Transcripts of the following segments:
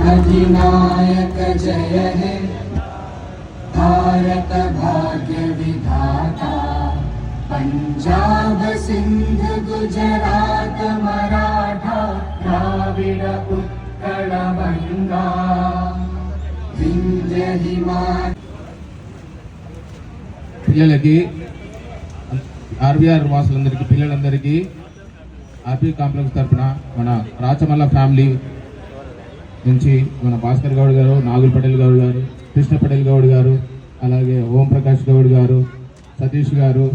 अधिनायक जय हे भारत भाग्य विधाता पंजाब सिंध गुजरात मराठा द्राविड उत्कल गंगा विंध्य हिमाचल పిల్లలకి ఆర్బీఆర్ వాసులందరికీ పిల్లలందరికీ ఆర్బీ కాంప్లెక్స్ తరఫున మన రాచమల్ల ఫ్యామిలీ నుంచి మన భాస్కర్ గౌడ్ గారు, నాగుల్ పటేల్ గౌడ్ గారు, కృష్ణ పటేల్ గౌడ్ గారు, అలాగే ఓం ప్రకాష్ గౌడ్ గారు, సతీష్ గారు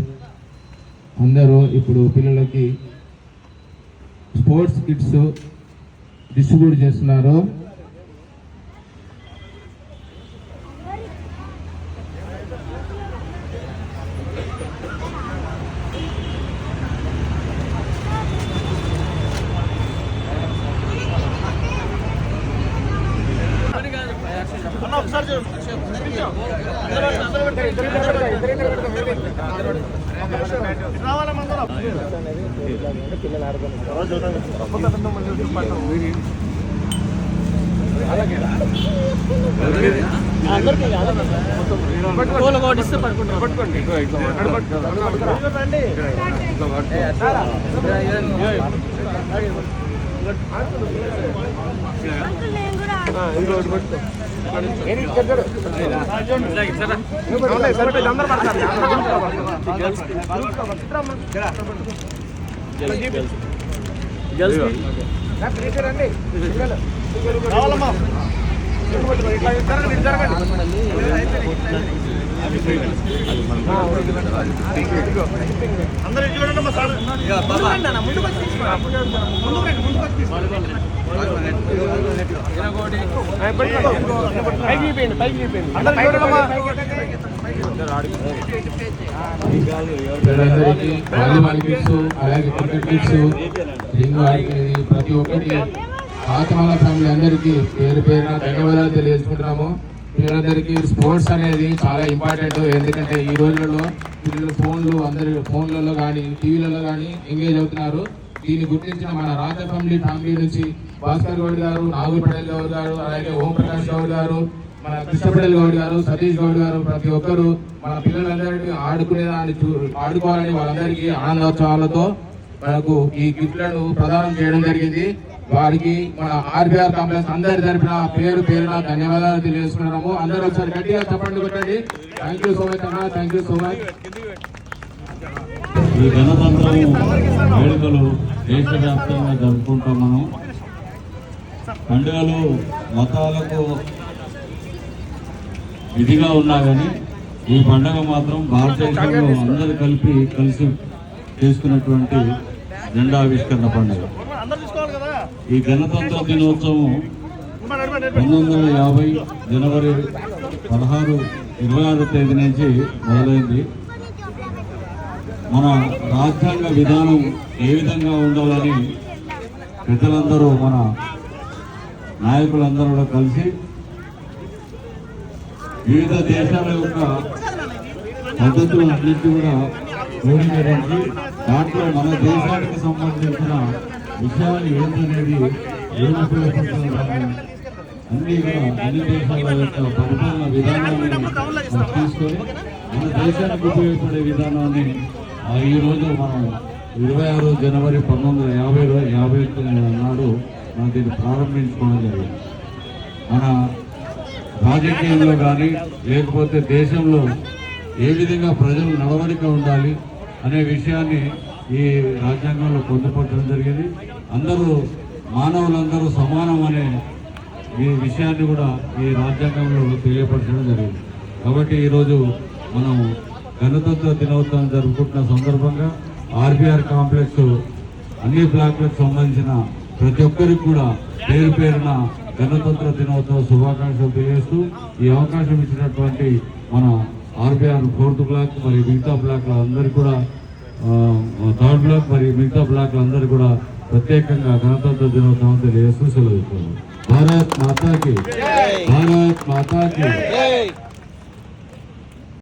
అందరూ ఇప్పుడు పిల్లలకి స్పోర్ట్స్ కిట్స్ డిస్ట్రిబ్యూట్ చేస్తున్నారు. పిల్లలందరికీ వాలీబాల్ కిట్స్, అలాగే క్రికెట్ కిట్స్, రింగ్ ఆడుకునేది ప్రతి ఒక్కటి రాచమల్ల ఫ్యామిలీ అందరికీ పేరు పేరున ధన్యవాదాలు తెలియజేసుకుంటున్నాము. పిల్లలందరికీ స్పోర్ట్స్ అనేది చాలా ఇంపార్టెంట్. ఎందుకంటే ఈ రోజులలో పిల్లలు అందరి ఫోన్లలో కానీ టీవీలలో కానీ ఎంగేజ్ అవుతున్నారు. దీన్ని గుర్తించిన మన రాజ ఫ్యామిలీ నుంచి భాస్కర్ గౌడ్ గారు, నాగుల్ పటేల్ గౌడ్ గారు, అలాగే ఓం ప్రకాష్ గౌడ్ గారు, మన కృష్ణ పటేల్ గౌడ్ గారు, సతీష్ గౌడ్ గారు, ప్రతి ఒక్కరు మన పిల్లలందరికీ ఆడుకోవాలని వాళ్ళందరికీ ఆనందోత్సవాలతో మనకు ఈ గిఫ్ట్లను ప్రదానం చేయడం జరిగింది. వారికి మన ఆర్బీఆర్ కాంప్లెక్స్ అందరి తరపున పేరున ధన్యవాదాలు తెలియజేసుకున్నాము. అందరూ ఒకసారి గట్టిగా చప్పట్లు కొట్టండి. థ్యాంక్ యూ సో మచ్ అన్న, థ్యాంక్ యూ సో మచ్. ఈ గణతంత్రం వేడుకలు దేశవ్యాప్తంగా జరుపుకుంటాం. మనం పండుగలు మతాలకు ఇదిగా ఉన్నా కానీ ఈ పండుగ మాత్రం భారతదేశంలో అందరూ కలిసి చేసుకున్నటువంటి జెండావిష్కరణ పండుగ. ఈ గణతంత్ర దినోత్సవం 1950 జనవరి 26 తేదీ నుంచి మొదలైంది. మన రాజ్యాంగ విధానం ఏ విధంగా ఉండాలని పెద్దలందరూ మన నాయకులందరూ కూడా కలిసి వివిధ దేశాల యొక్క పద్ధతులు అన్నింటి కూడా క్రోడీకరించి దాంట్లో మన దేశానికి సంబంధించిన విషయాలు ఏంటనేది ఏమి ఉపయోగపడుతుందని అన్ని దేశాల యొక్క పరిపాలన విధానాన్ని తీసుకొని మన దేశానికి ఉపయోగపడే విధానాన్ని ఈరోజు మనం 26 జనవరి 1950 నాడు మనం దీన్ని ప్రారంభించుకోవడం జరిగింది. మన రాజకీయంలో కానీ లేకపోతే దేశంలో ఏ విధంగా ప్రజలు నడవడిక ఉండాలి అనే విషయాన్ని ఈ రాజ్యాంగంలో పొందుపరచడం జరిగింది. మానవులందరూ సమానం అనే ఈ విషయాన్ని కూడా ఈ రాజ్యాంగంలో తెలియపరచడం జరిగింది. కాబట్టి ఈరోజు మనం గణతంత్ర దినోత్సవం జరుపుకుంటున్న సందర్భంగా ఆర్బీఆర్ కాంప్లెక్స్ అన్ని బ్లాక్లకు సంబంధించిన ప్రతి ఒక్కరికి కూడా పేరున గణతంత్ర దినోత్సవ శుభాకాంక్షలు తెలియజేస్తూ ఈ అవకాశం ఇచ్చినటువంటి మన ఆర్బీఆర్ 4th బ్లాక్ మరియు మిగతా బ్లాక్ల అందరికీ కూడా 3rd బ్లాక్ మరియు మిగతా బ్లాక్ల అందరికీ కూడా ప్రత్యేకంగా గణతంత్ర దినోత్సవం తెలియజేస్తూ సెలవు. భారత్ మాతాకి.